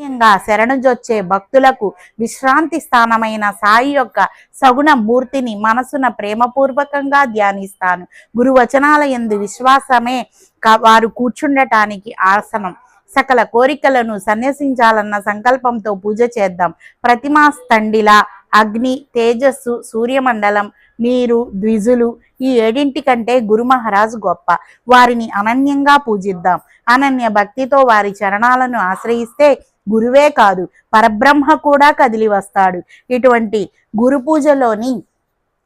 అనన్యంగా శరణుజొచ్చే భక్తులకు విశ్రాంతి స్థానమైన సాయి యొక్క సగుణ మూర్తిని మనసున ప్రేమపూర్వకంగా ధ్యానిస్తాను. గురువచనాల యందు విశ్వాసమే వారు కూర్చుండటానికి ఆసనం. సకల కోరికలను సన్యసించాలన్న సంకల్పంతో పూజ చేద్దాం. ప్రతిమా స్తండిల, అగ్ని, తేజస్సు, సూర్యమండలం, నీరు, ద్విజులు ఈ ఏడింటి కంటే గురు మహారాజ్ గొప్ప. వారిని అనన్యంగా పూజిద్దాం. అనన్య భక్తితో వారి చరణాలను ఆశ్రయిస్తే గురువే కాదు పరబ్రహ్మ కూడా కదిలి వస్తాడు. ఇటువంటి గురు పూజలోని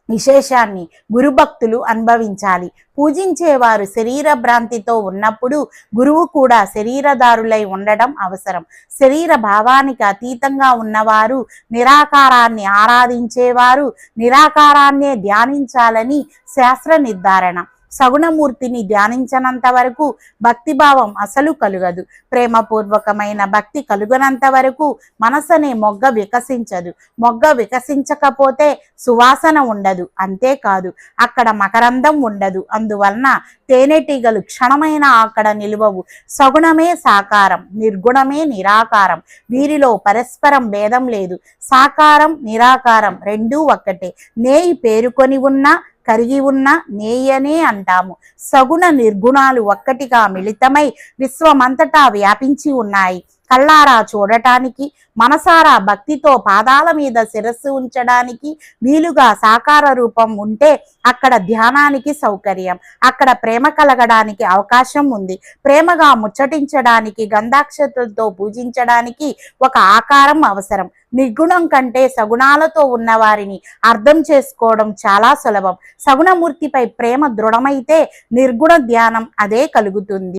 విశేషాన్ని గురుభక్తులు అనుభవించాలి. పూజించేవారు శరీర భ్రాంతితో ఉన్నప్పుడు గురువు కూడా శరీరదారులై ఉండడం అవసరం. శరీర భావానికి అతీతంగా ఉన్నవారు, నిరాకారాన్ని ఆరాధించేవారు నిరాకారాన్నే ధ్యానించాలని శాస్త్ర నిర్ధారణ. సగుణమూర్తిని ధ్యానించనంత వరకు భక్తిభావం అసలు కలుగదు. ప్రేమపూర్వకమైన భక్తి కలుగనంత వరకు మనసనే మొగ్గ వికసించదు. మొగ్గ వికసించకపోతే సువాసన ఉండదు. అంతేకాదు అక్కడ మకరందం ఉండదు. అందువలన తేనెటీగలు క్షణమైనా అక్కడ నిలువవు. సగుణమే సాకారం, నిర్గుణమే నిరాకారం. వీరిలో పరస్పరం భేదం లేదు. సాకారం నిరాకారం రెండూ ఒక్కటే. నేయి పేరుకొని ఉన్నా కరిగి ఉన్న నేయనే అంటాము. సగుణ నిర్గుణాలు ఒక్కటిగా మిళితమై విశ్వమంతటా వ్యాపించి ఉన్నాయి. కళ్ళారా చూడటానికి, మనసారా భక్తితో పాదాల మీద శిరస్సు ఉంచడానికి వీలుగా సాకార రూపం ఉంటే అక్కడ ధ్యానానికి సౌకర్యం, అక్కడ ప్రేమ కలగడానికి అవకాశం ఉంది. ప్రేమగా ముచ్చటించడానికి, గంధాక్షతలతో పూజించడానికి ఒక ఆకారం అవసరం. నిర్గుణం కంటే సగుణాలతో ఉన్న వారిని అర్థం చేసుకోవడం చాలా సులభం. సగుణమూర్తిపై ప్రేమ దృఢమైతే నిర్గుణ ధ్యానం అదే కలుగుతుంది.